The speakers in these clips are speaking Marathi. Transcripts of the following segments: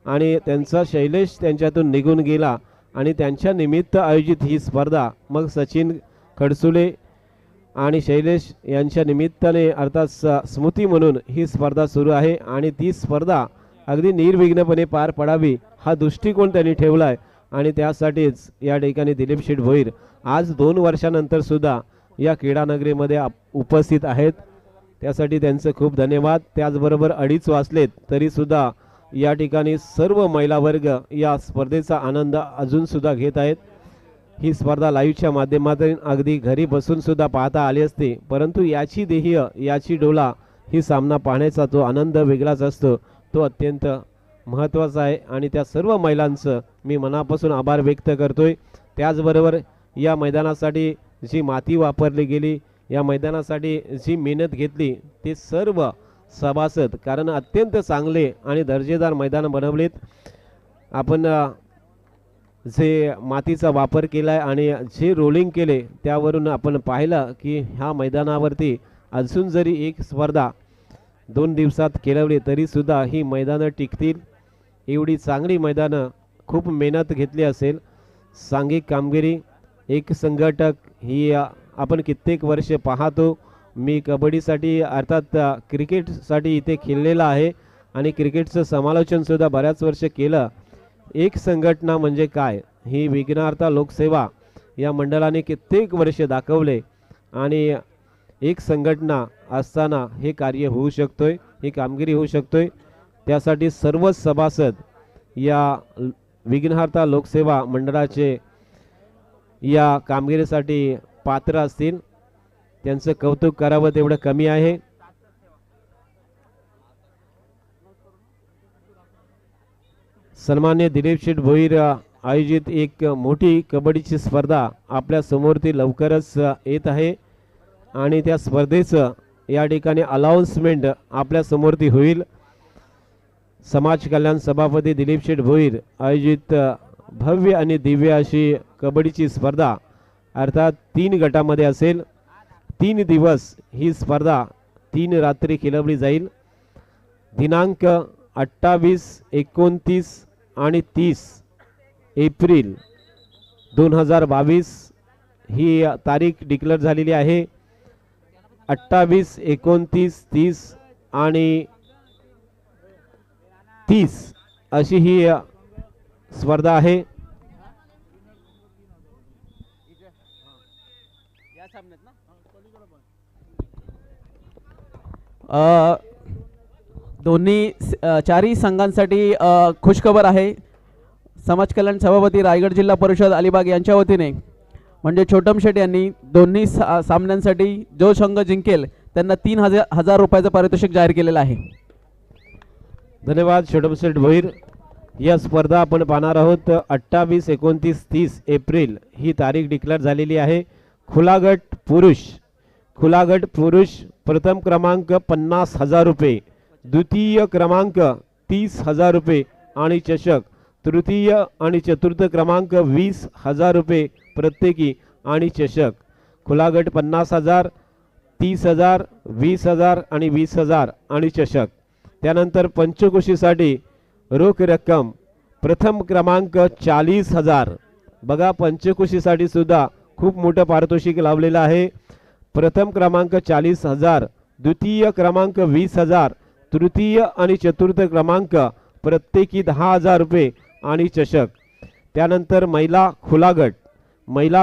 आणि त्यांचा शैलेश त्यांच्यातून निघून गेला आणि त्यांच्या निमित्त आयोजित ही स्पर्धा मग सचिन खडसुले आणि शैलेश यांच्या निमित्ताने अर्थात स्मृती म्हणून ही स्पर्धा सुरू आहे आणि ती स्पर्धा अगदी निर्विघ्नपणे पार पडावी हा दृष्टिकोन त्यांनी ठेवला आहे आणि त्यासाठीच या ठिकाणी दिलीप शेठ भोईर आज 2 वर्षानंतर सुद्धा या क्रीडानगरीमध्ये उपस्थित आहेत. त्यासाठी त्यांचं खूप धन्यवाद. त्याचबरोबर 2:30 वाजलेत तरी सुद्धा या ठिकाणी सर्व महिला वर्ग या स्पर्धेचा आनंद अजून सुद्धा घेत आहेत. ही स्पर्धा लाईव्हच्या माध्यमातून अगदी घरी बसून सुद्धा पाहता आली असते, परंतु याची ध्येय याची डोला ही सामना पाहण्याचा जो आनंद वेगळाच असतो तो अत्यंत महत्त्वाचा आहे आणि त्या सर्व महिलांचं मी मनापासून आभार व्यक्त करतोय. त्याचबरोबर या मैदानासाठी जी माती वापरली गेली, या मैदानासाठी जी मेहनत घेतली ते सर्व सभासद, कारण अत्यंत चांगले आणि दर्जेदार मैदान बनवलेत. आपण जे मातीचा वापर केला आहे आणि जे रोलिंग केले त्यावरून आपण पाहिलं की ह्या मैदानावरती अजून जरी एक स्पर्धा 2 दिवसात खेळवली तरीसुद्धा ही मैदानं टिकतील. एवढी चांगली मैदानं, खूप मेहनत घेतली असेल, सांघिक कामगिरी, एक संघटक ही आपण कित्येक वर्ष पाहतो. मी कबड्डीसाठी अर्थात क्रिकेटसाठी इथे खेळलेला आहे आणि क्रिकेटचं समालोचनसुद्धा बऱ्याच वर्ष केलं. एक संघटना म्हणजे काय ही विघ्नहर्ता लोकसेवा या मंडळाने कित्येक वर्ष दाखवले आणि एक संघटना असताना हे कार्य होऊ शकतोय, ही कामगिरी होऊ शकतोय. त्यासाठी सर्व सभासद या विघ्नहर्ता लोकसेवा मंडळाचे या कामगिरीसाठी पात्र असतील. त्यांचं कौतुक करावं तेवढं कमी आहे. सन्मान्य दिलीप शेठ भोईर आयोजित एक मोठी कबड्डीची स्पर्धा आपल्या समोर ती लवकरच येत आहे आणि त्या स्पर्धेचं या ठिकाणी अनाउन्समेंट आपल्या समोर ती होईल. समाज कल्याण सभापती दिलीप शेठ भोईर आयोजित भव्य आणि दिव्य अशी कबड्डीची स्पर्धा अर्थात 3 गटामध्ये असेल. 3 दिवस ही स्पर्धा 3 रात्री खेळवली जाईल. दिनांक 28, 29 आणि 30 एप्रिल 2022 ही तारीख डिक्लेअर झालेली आहे. 28, 29, 30 आणि 30 अशी ही स्पर्धा आहे. दोन्ही चारही संघांसाठी खुशखबर आहे. समाज कल्याण सभापती रायगड जिल्हा परिषद अलिबाग यांच्या वतीने म्हणजे छोटम शेठ यांनी दोन्ही सामन्यांसाठी जो संघ जिंकेल त्यांना 3,000 रुपयाचं पारितोषिक जाहीर केलेलं आहे. धन्यवाद छोटम शेठ भोईर. या स्पर्धा आपण पाहणार आहोत. 28, 29, 30 एप्रिल ही तारीख डिक्लेअर झालेली आहे. खुला गट पुरुष प्रथम क्रमांक 50,000 रुपये, द्वितीय क्रमांक 30,000 रुपये आणि चषक, तृतीय आणि चतुर्थ क्रमांक 20,000 रुपये प्रत्येकी आणि चषक. खुला गट 50,000, 30,000, 20,000 आणि 20,000 आणि चषक. त्यानंतर पंचकोशीसाठी रोख रक्कम प्रथम क्रमांक 40,000. बघा पंचकोशीसाठी सुद्धा खूप मोठं पारितोषिक लावलेलं आहे. प्रथम क्रमांक 40,000, द्वितीय क्रमांक 20,000, तृतीय आणि चतुर्थ क्रमांक प्रत्येकी 10,000 रुपये आणि चषक. त्यानंतर महिला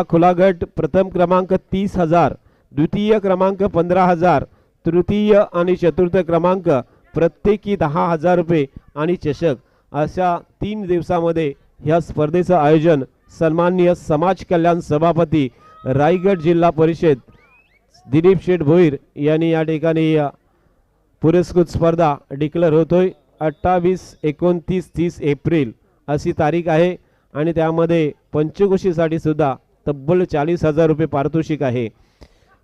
खुला गट प्रथम क्रमांक 30,000, द्वितीय क्रमांक 15,000, तृतीय आणि चतुर्थ क्रमांक प्रत्येकी 10,000 रुपये आणि चषक. अशा 3 दिवसामध्ये ह्या स्पर्धेचं आयोजन सन्माननीय समाज कल्याण सभापती रायगड जिल्हा परिषद दिलीप शेठ भोईर यांनी या ठिकाणी पुरस्कृत स्पर्धा डिक्लेअर होतोय. 28, 29, 30 एप्रिल अशी तारीख आहे आणि त्यामध्ये पंचकोशीसाठी सुद्धा तब्बल 40,000 रुपये पारितोषिक आहे.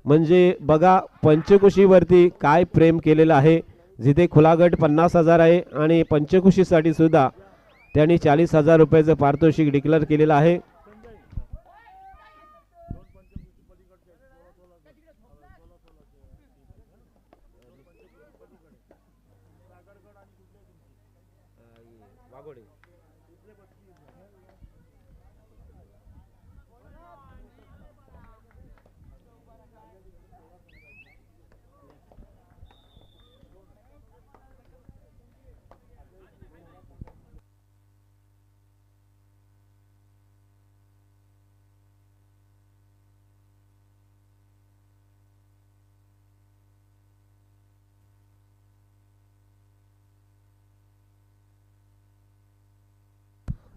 म्हणजे बघा पंचकोशीवरती काय प्रेम केलेलं आहे. जिथे खुला गट 50,000 आहे आणि पंचकोशीसाठी सुद्धा त्यांनी 40,000 रुपयाचं पारितोषिक डिक्लेअर केलेलं आहे.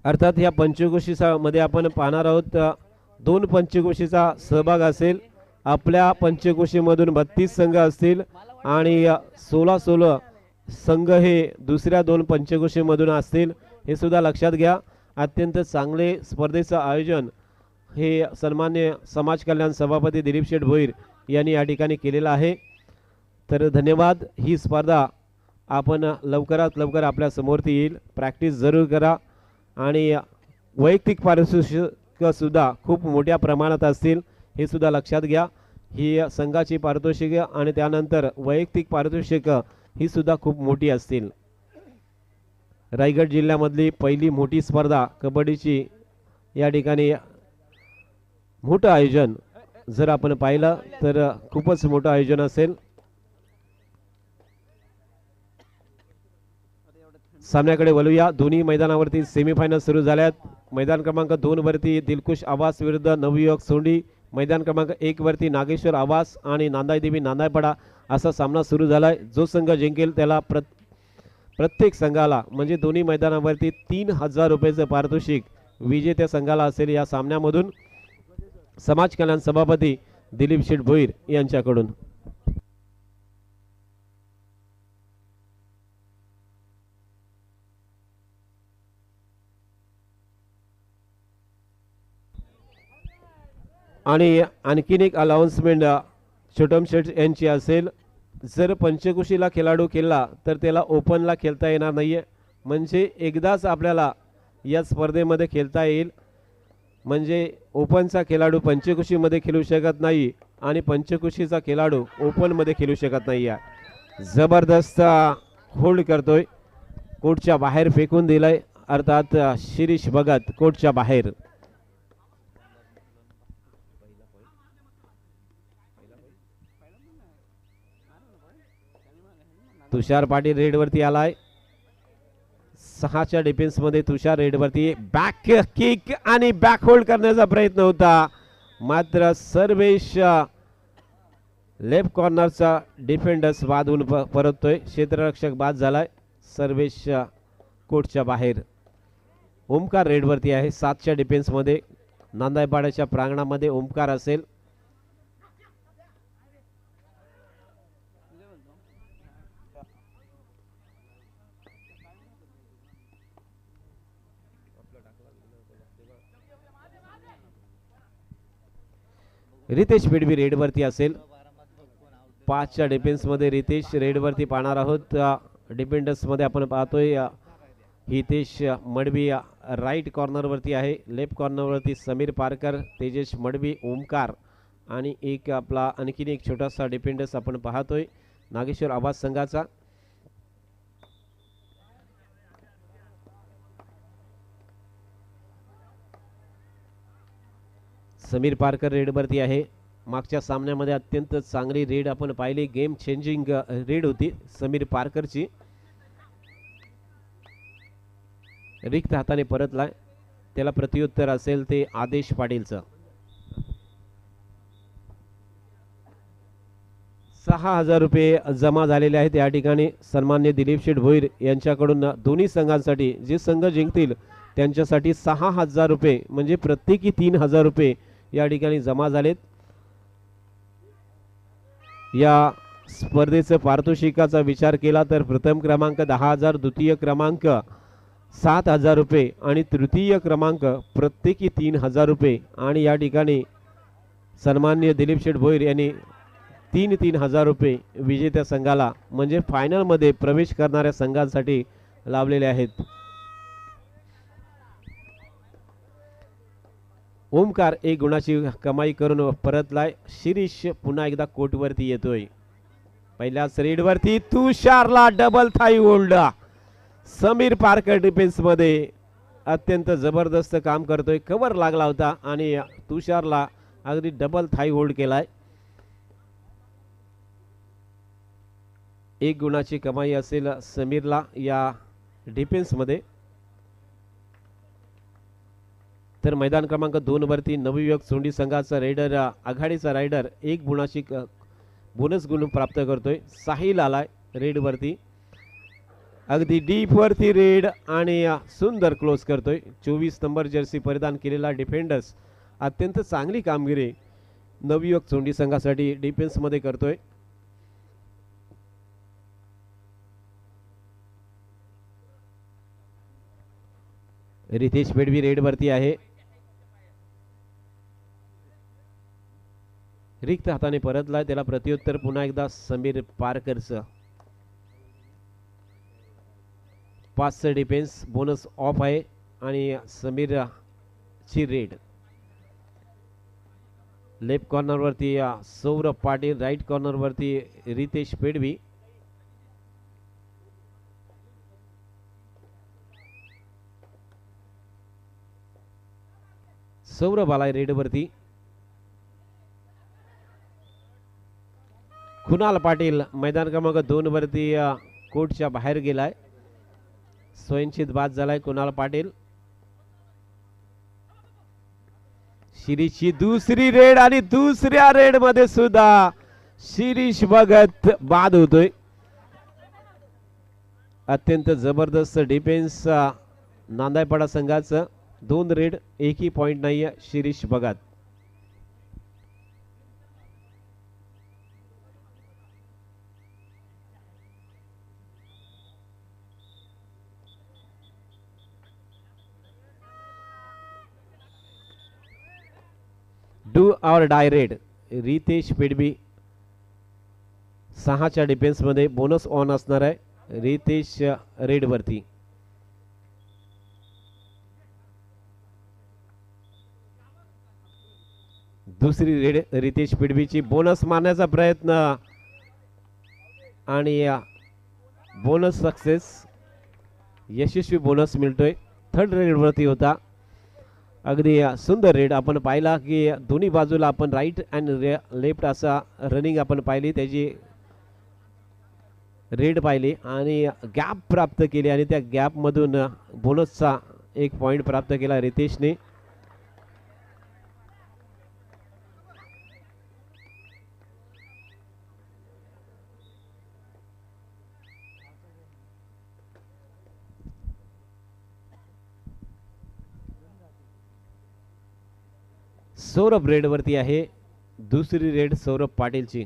अर्थात या पंचक्रोशीचा मध्ये आपण पाहणार आहोत दोन पंचक्रोशीचा सहभाग असेल. आपल्या पंचक्रोशीमधून 32 संघ असतील आणि 16 संघ हे दुसऱ्या दोन पंचक्रोशीमधून असतील. हे सुद्धा लक्षात घ्या. अत्यंत चांगले स्पर्धेचं आयोजन हे सन्मान्य समाज कल्याण सभापती दिलीप शेठ भोईर यांनी या ठिकाणी केलेलं आहे. तर धन्यवाद. ही स्पर्धा आपण लवकरात लवकर आपल्या समोरती येईल. प्रॅक्टिस जरूर करा आणि वैयक्तिक पारितोषिक सुद्धा खूप मोठ्या प्रमाणात असतील हे सुद्धा लक्षात घ्या. ही संघाची पारितोषिके आणि त्यानंतर वैयक्तिक पारितोषिक ही सुद्धा खूप मोठी असतील. रायगड जिल्ह्यामधली पहिली मोठी स्पर्धा कबड्डीची या ठिकाणी मोठं आयोजन जर आपण पाहिलं तर खूपच मोठं आयोजन असेल. सामन्याकडे वळूया. दोन्ही मैदानावरती सेमीफायनल सुरू झाल्यात. मैदान क्रमांक 2 वरती दिलखुश आवास विरुद्ध नवयुवक सोंडी, मैदान क्रमांक 1 वरती नागेश्वर आवास आणि नांदाई देवी नांदाईपाडा असा सामना सुरू झालाय. जो संघ जिंकेल त्याला प्रत्येक संघाला म्हणजे दोन्ही मैदानावरती 3000 रुपयाचं पारितोषिक विजेत्या संघाला असेल. या सामन्यामधून समाज कल्याण सभापती दिलीप शेठ भोईर यांच्याकडून आणि आणखीन एक अनाउन्समेंट छोटम शेठ यांची असेल. जर पंचक्रोशीला खेळाडू खेळला तर त्याला ओपनला खेळता येणार नाही आहे. म्हणजे एकदाच आपल्याला या स्पर्धेमध्ये खेळता येईल. म्हणजे ओपनचा खेळाडू पंचक्रोशीमध्ये खेळू शकत नाही आणि पंचक्रोशीचा खेळाडू ओपनमध्ये खेळू शकत नाही आहे. जबरदस्त होल्ड करतोय. कोर्टच्या बाहेर फेकून दिलाय. अर्थात शिरीष भगत कोर्टच्या बाहेर. तुषार पाटील रेडवरती आलाय. 6च्या डिफेन्समध्ये तुषार रेडवरती. बॅक किक आणि बॅक होल्ड करण्याचा प्रयत्न होता मात्र सर्वेश लेफ्ट कॉर्नरचा डिफेंडर्स वादून परततोय. क्षेत्ररक्षक बाद झालाय. सर्वेश कोर्टच्या बाहेर. ओमकार रेडवरती आहे. 7च्या डिफेन्समध्ये नांदाईपाड्याच्या प्रांगणामध्ये ओमकार असेल. रितेश बिडवी रेडवरती असेल. 5च्या डिफेन्समध्ये रितेश रेडवरती पाहणार आहोत. डिफेंडर्समध्ये आपण पाहतोय हितेश मडवी राईट कॉर्नरवरती आहे. लेफ्ट कॉर्नरवरती समीर पारकर, तेजेश मडवी, ओमकार आणि एक आपला आणखीन एक छोटासा डिफेंडर्स आपण पाहतोय नागेश्वर आवाज संघाचा. समीर पारकर रेडवरती आहे. मागच्या सामन्यामध्ये अत्यंत चांगली रेड आपण पाहिली. गेम चेंजिंग रेड होती समीर पारकरची. रिक्त हाताने परतलाय. त्याला प्रत्युत्तर असेल ते आदेश पाटीलचं. 6000 रुपये जमा झालेले आहेत या ठिकाणी. सन्मान्य दिलीप शेठ भोईर यांच्याकडून दोन्ही संघांसाठी जे संघ जिंकतील त्यांच्यासाठी 6000 रुपये म्हणजे प्रत्येकी 3000 रुपये या ठिकाणी जमा झालेत. या स्पर्धेचं पारितोषिकाचा विचार केला तर प्रथम क्रमांक 10,000, द्वितीय क्रमांक 7,000 रुपये आणि तृतीय क्रमांक प्रत्येकी 3,000 रुपये. आणि या ठिकाणी सन्मान्य दिलीप शेठ भोईर यांनी 3,000 रुपये विजेत्या संघाला म्हणजे फायनलमध्ये प्रवेश करणाऱ्या संघांसाठी लावलेले आहेत. ओमकार 1 गुणाची कमाई करून परतलाय. शिरीष पुन्हा एकदा कोर्टवरती येतोय. पहिल्याच रेडवरती तुषारला double thigh hold. Sameer Parkar defence मध्ये अत्यंत जबरदस्त काम करतोय. कव्हर लागला होता आणि तुषारला अगदी डबल थाई होल्ड केलाय. 1 गुणाची कमाई असेल समीरला या डिफेन्स मध्ये. तर मैदान क्रमांक 2 वरती नवयुवक सोंडी संघाचा रेडर आघाडीचा रायडर 1 गुणाची बोनस गुण प्राप्त करतोय. साहिल आलाय रेड वरती, अगदी डीप वरती रेड आणि सुंदर क्लोज करतोय. 24 नंबर जर्सी परिधान केलेला डिफेंडर्स अत्यंत चांगली कामगिरी नवयुवक सोंडी संघासाठी डिफेन्स मध्ये करतोय. रितेश पेडवी रेड वरती आहे. रिक्त हाताने परतलाय, त्याला प्रत्युत्तर पुन्हा एकदा समीर पारकरचं 5चं डिफेन्स बोनस ऑफ आहे आणि समीर ची रेड. लेफ्ट कॉर्नर वरती सौरभ पाटील, राईट कॉर्नर वरती रितेश पेडवी. सौरभ आलाय रेड वरती. कुणाल पाटील मैदान क्रमांक 2 वरती कोर्टच्या बाहेर गेलाय. स्वयंचित बाद झालाय कुणाल पाटील. शिरीषची दुसरी रेड आणि दुसऱ्या रेड मध्ये सुद्धा शिरीष भगत बाद होतोय. अत्यंत जबरदस्त डिफेन्स नांदाईपाडा संघाचं. 2 रेड, एकही पॉइंट नाहीये Shirish Bhagat. Do or die raid Ritesh Padvi 6च्या डिफेन्स मध्ये बोनस ऑन असणार आहे रितेश रेड वरती. दुसरी रेड रितेश पेडवीची. बोनस मारण्याचा प्रयत्न आणि बोनस सक्सेस, यशस्वी बोनस मिळतोय. 3rd रेड वरती होता. अगदी सुंदर रेड आपण पाहिला की दोन्ही बाजूला आपण राईट अँड लेफ्ट असा रनिंग आपण पाहिली, त्याची रेड पाहिली आणि गॅप प्राप्त केली आणि त्या गॅप मधून बोनसचा 1 पॉइंट प्राप्त केला रितेशने. सौरभ रेड वरती आहे. दुसरी रेड सौरभ पाटीलची.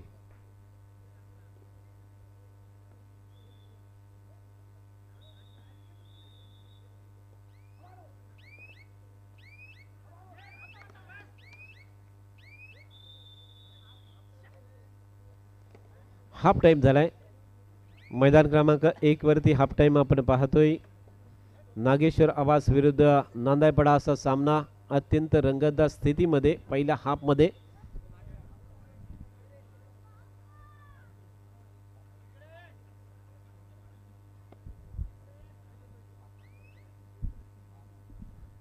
हाफ टाइम झालाय. मैदान क्रमांक 1 वरती हाफ टाइम आपण पाहतोय. नागेश्वर आवास विरुद्ध नांदाईपाडा असा सामना अत्यंत रंगतदार स्थितीमध्ये पहिल्या हाफ मध्ये.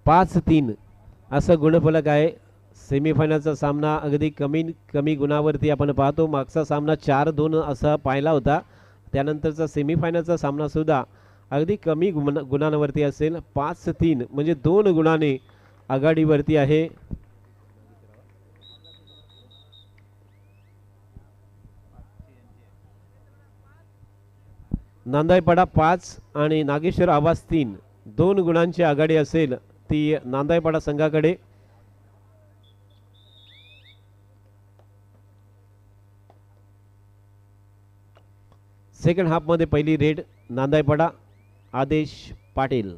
पाच 3 असं गुणफलक आहे. सेमीफायनलचा सामना अगदी कमी गुणावरती आपण पाहतो. मागचा सामना 4-2 असा पाहिला होता. त्यानंतरचा सेमीफायनलचा सामना सुद्धा अगदी कमी गुणांवरती असेल. 5-3 म्हणजे 2 गुणाने आघाडीवरती आहे. नांदाईपाडा 5 आणि नागेश्वर आवास 3, 2 गुणांची आघाडी असेल ती नांदाईपाडा संघाकडे. सेकंड हाफ मध्ये पहिली रेड नांदाईपाडा, आदेश पाटील.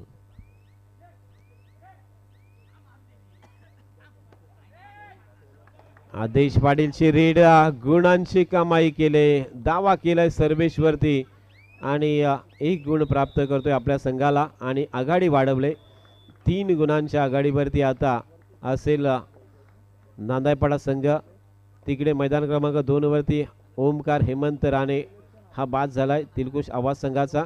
आदेश पाटीलची रेड, गुणांची कमाई केले, दावा केलाय सर्वेश्वरती आणि 1 गुण प्राप्त करतोय आपल्या संघाला आणि आघाडी वाढवले. 3 गुणांच्या आघाडीवरती आता असेल नांदाईपाडा संघ. तिकडे मैदान क्रमांक 2 वरती ओमकार हेमंत राणे हा बाद झालाय तिलकुश आवाज संघाचा.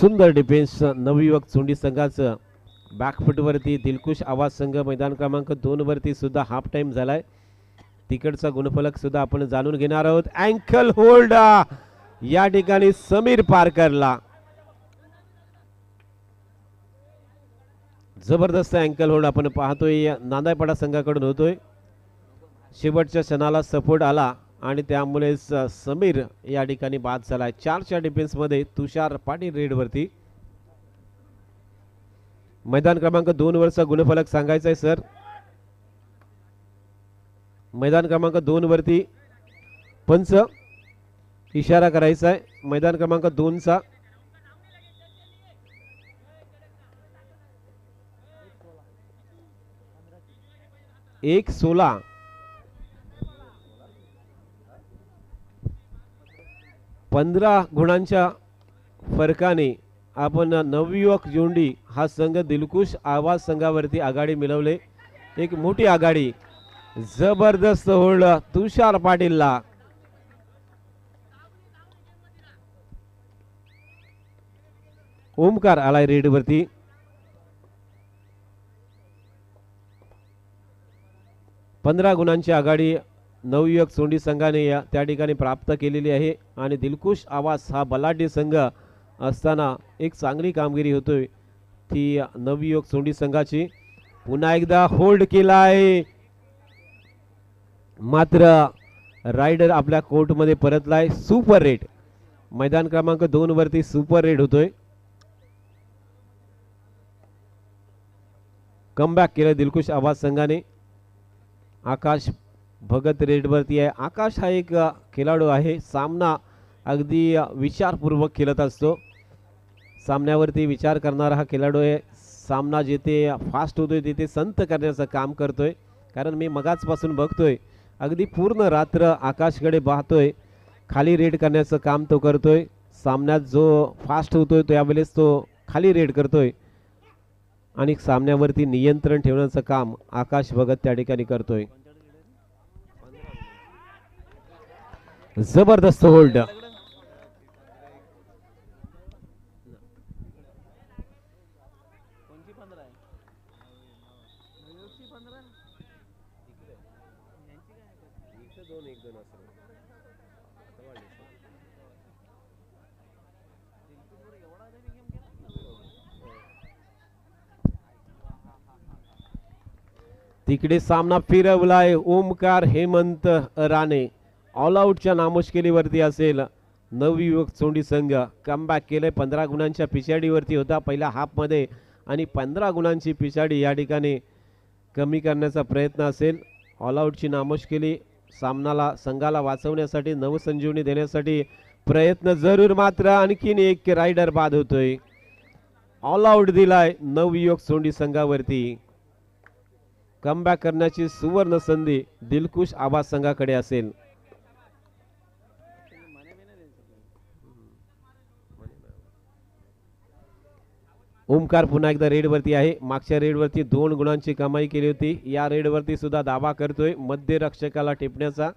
सुंदर डिफेन्स नवयुवक चोंडी संघाचं. बॅकफुटवरती दिलखुश आवाज संघ मैदान क्रमांक 2 वरती सुद्धा हाफ टाइम झालाय. तिकडचा गुणफलक सुद्धा आपण जाणून घेणार आहोत. अँकल होल्ड या ठिकाणी समीर पारकरला जबरदस्त अँकल होल्ड आपण पाहतोय नांदाईपाडा संघाकडून होतोय. शेवटच्या क्षणाला सपोर्ट आला आणि त्यामुळेच समीर या ठिकाणी बाद झालाय. 4च्या डिफेन्स मध्ये तुषार पाटील रेड वरती. मैदान क्रमांक 2 वरचा गुणफलक सांगायचा आहे सर. मैदान क्रमांक 2 वरती पंच इशारा करायचा आहे. मैदान क्रमांक 2 चा 1-16 15 गुणांच्या फरकाने आपण नवयुवक जोंडी हा संघ दिलखुश आवाज संघावरती आघाडी मिळवले. एक मोठी आघाडी. जबरदस्त होल्ड तुषार पाटीलला. ओमकार आलाय रेड वरती. पंधरा गुणांची आघाडी नवयुवक सोंडी संघाने त्या ठिकाणी प्राप्त केलेली आहे आणि दिलखुश आवाज हा बलाढ्य संघ असताना एक चांगली कामगिरी होतोय ती नवयुवक सोंडी संघाची. पुन्हा एकदा होल्ड केलाय मात्र रायडर आपल्या कोर्टमध्ये परतलाय. सुपर रेड मैदान क्रमांक 2 वरती सुपर रेड होतोय. कमबॅक केलं दिलखुश आवाज संघाने. आकाश भगत रेड वरती आहे. आकाश हा एक खेळाडू आहे. सामना अगदी विचारपूर्वक खेळत असतो. सामन्यावरती विचार करणारा हा खेळाडू आहे. सामना जिथे फास्ट होतोय तिथे संत करण्याचं काम करतोय. कारण मी मगाचपासून बघतोय अगदी पूर्ण रात्र आकाशकडे पाहतोय. खाली रेड करण्याचं काम तो करतोय. सामन्यात जो फास्ट होतोय त्यावेळेस तो खाली रेड करतोय आणि सामन्यावरती नियंत्रण ठेवण्याचं काम आकाश भगत त्या ठिकाणी करतोय. जबरदस्त होल्ड. तिकडे सामना फिरवलाय ओमकार हेमंत राणे. ऑल आउटच्या नामुष्किलीवरती असेल नवयुवक चोंडी संघ. कमबॅक केलंय. 15 गुणांच्या पिछाडीवरती होता पहिल्या हाफमध्ये आणि 15 गुणांची पिछाडी या ठिकाणी कमी करण्याचा प्रयत्न असेल. ऑल आउटची नामुष्किली सामनाला संघाला वाचवण्यासाठी नवसंजीवनी देण्यासाठी प्रयत्न जरूर. मात्र आणखीन एक रायडर बाद होतोय. ऑल आउट दिलाय नवयुवक चोंडी संघावरती. कमबॅक करण्याची सुवर्ण संधी दिलखुश आवाज संघाकडे असेल. ओमकार पुन्हा एकदा रेड वरती आहे. मागच्या रेड वरती 2 गुणांची कमाई केली होती. या रेड वरती सुद्धा दावा करतोय मध्य रक्षकाला टिपण्याचा.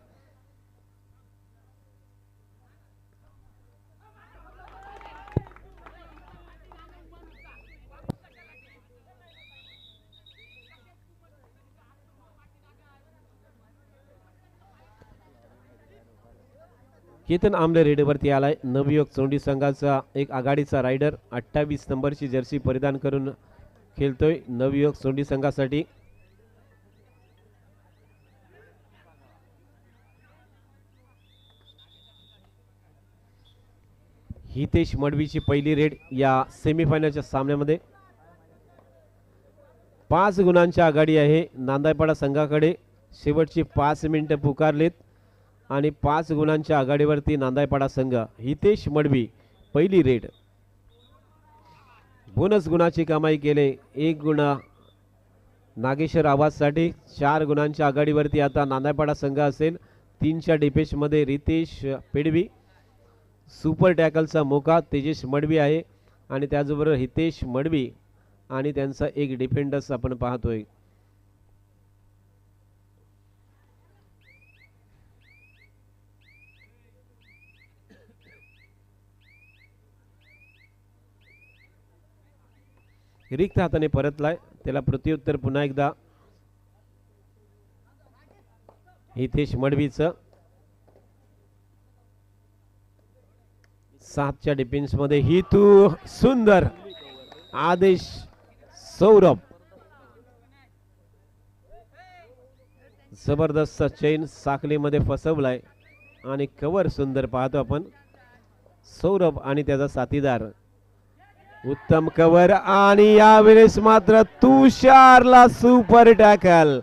केतन आमले रेडवरती आलाय. नवयुवक चोंडी संघाचा एक आघाडीचा रायडर 28 नंबरची जर्सी परिधान करून खेळतोय नवयुवक चोंडी संघासाठी. हितेश मडवीची पहिली रेड या सेमीफायनलच्या सामन्यामध्ये. 5 गुणांची आघाडी आहे नांदाईपाडा संघाकडे. शेवटची 5 मिनिटं पुकारलेत आणि 5 गुणांच्या आघाडीवरती नांदाईपाडा संघ. हितेश मडवी पहिली रेड. बोनस गुणाची कमाई केले. 1 गुण नागेश्वर आवाजसाठी. 4 गुणांच्या आघाडीवरती आता नांदाईपाडा संघ असेल. 3च्या डिफेन्स मध्ये रितेश पेडवी. सुपर टॅकलचा मोका तेजेश मडवी आहे आणि त्याचबरोबर हितेश मडवी आणि त्यांचा एक डिफेंडर्स आपण पाहतोय. रिक्त हाताने परतलाय. त्याला प्रत्युत्तर पुन्हा एकदा हितेश मडवीचं 7च्या डिफेन्स मध्ये ही तू सुंदर आदेश सौरभ जबरदस्त चेन साखलीमध्ये फसवलाय आणि कव्हर सुंदर पाहतो आपण. सौरभ आणि त्याचा साथीदार उत्तम कव्हर आणि यावेळेस मात्र तुषारला सुपर टॅकल.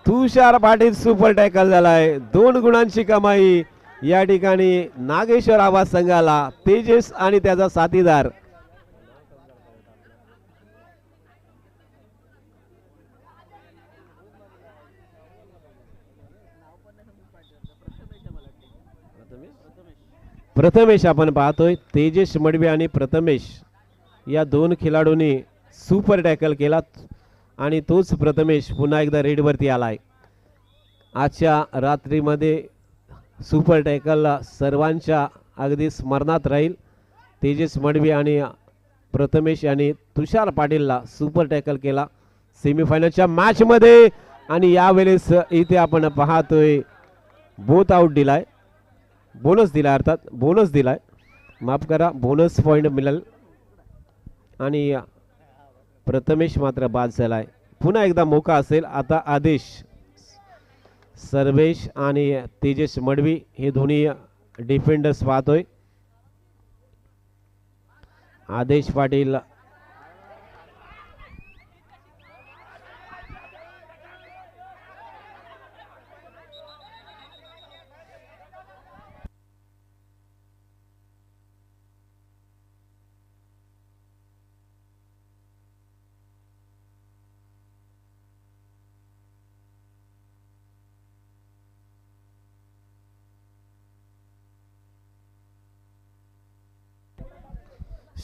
तुषार पाटील सुपर टॅकल झालाय. 2 गुणांची कमाई या ठिकाणी नागेश्वर आवाज संघाला. तेजस आणि त्याचा साथीदार प्रथमेश आपण पाहतोय. तेजस मडवी आणि प्रथमेश या 2 खेळाडूंनी सुपर टॅकल केला आणि तोच प्रथमेश पुन्हा एकदा रेडवरती आलाय. आजच्या रात्रीमध्ये सुपर टॅकल सर्वांच्या अगदी स्मरणात राहील. तेजस मडवी आणि प्रथमेश यांनी तुषार पाटीलला सुपर टॅकल केला सेमीफायनलच्या मॅच मध्ये आणि यावेळेस इथे आपण पाहतोय बोथ आउट दिलाय. बोनस दिलाय, अर्थात बोनस दिलाय, माफ करा, बोनस पॉइंट मिळेल आणि प्रथमेश मात्र बाद झालाय. पुन्हा एकदा मोका असेल. आता आदेश सर्वेश आणि तेजस मडवी हे दोन्ही डिफेंडर्स पाहतोय. आदेश पाटील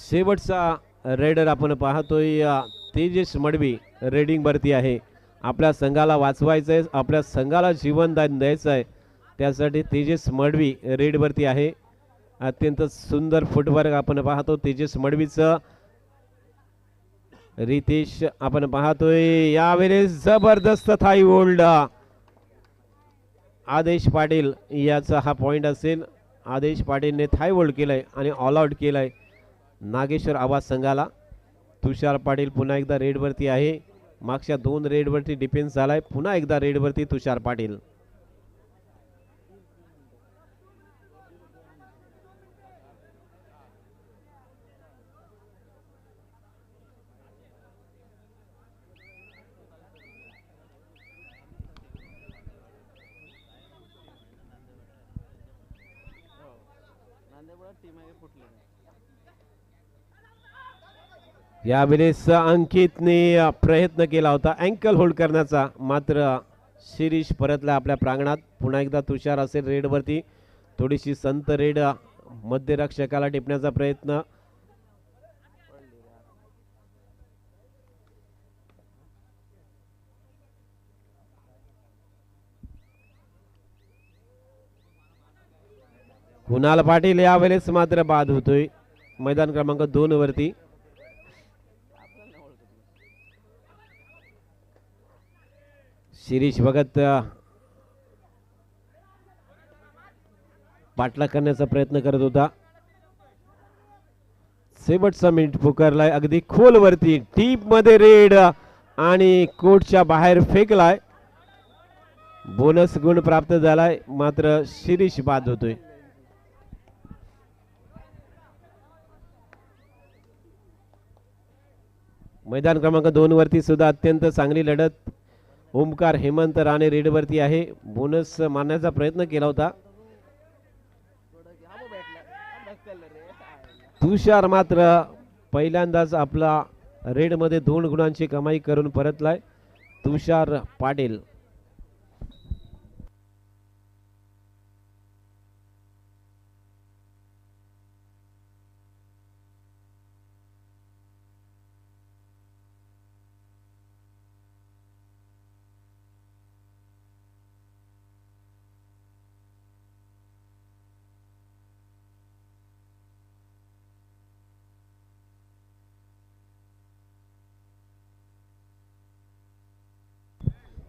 शेवटचा रेडर आपण पाहतोय. तेजस मडवी रेडिंग वरती आहे. आपल्या संघाला वाचवायचं आहे, आपल्या संघाला जीवनदान द्यायचं आहे, त्यासाठी तेजस मडवी रेड वरती आहे. अत्यंत सुंदर फुटवर्क आपण पाहतो तेजस मडवीचं. रितेश आपण पाहतोय. यावेळेस जबरदस्त थाई होल्ड आदेश पाटील याचा हा पॉइंट असेल. आदेश पाटीलने थाई होल्ड केलाय आणि ऑल आउट केलाय नागेश्वर आवाज संघाला. तुषार पाटील पुन्हा एकदा रेडवरती आहे. मागच्या 2 रेडवरती डिफेन्स झालाय. पुन्हा एकदा रेडवरती तुषार पाटील. यावेळेस अंकितने प्रयत्न केला होता अँकल होल्ड करण्याचा, मात्र शिरीष परतला आपल्या प्रांगणात. पुन्हा एकदा तुषार असेल रेडवरती. थोडीशी संत रेड मध्यरक्षकाला टिपण्याचा प्रयत्न. कुणाल पाटील यावेळेस मात्र बाद होतोय मैदान क्रमांक 2 वरती. शिरीष भगत पाठलाग करण्याचा प्रयत्न करत होता. शेवटचा मिनिट पुकारलाय अगदी खोलवरती डीप मध्ये रेड आणि कोर्टच्या बाहेर फेकलाय. बोनस गुण प्राप्त झालाय, मात्र शिरीष बाद होतोय. मैदान क्रमांक 2 वरती सुद्धा अत्यंत चांगली लढत. ओमकार हेमंत राणे रेडवरती आहे. बोनस मारण्याचा प्रयत्न केला होता. तुषार मात्र पहिल्यांदाच आपला रेड मध्ये 2 गुणांची कमाई करून परतलाय. तुषार पाटील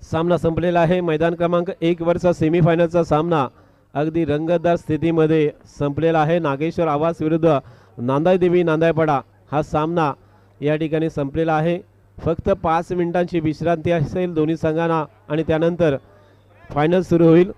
सामना संपलेला आहे. मैदान क्रमांक 1 वरचा सेमीफायनलचा सामना अगदी रंगतदार स्थितीमध्ये संपलेला आहे. नागेश्वर आवास विरुद्ध नांदाई देवी नांदाईपाडा हा सामना या ठिकाणी संपलेला आहे. फक्त 5 मिनिटांची विश्रांती असेल दोन्ही संघांना आणि त्यानंतर फायनल सुरू होईल.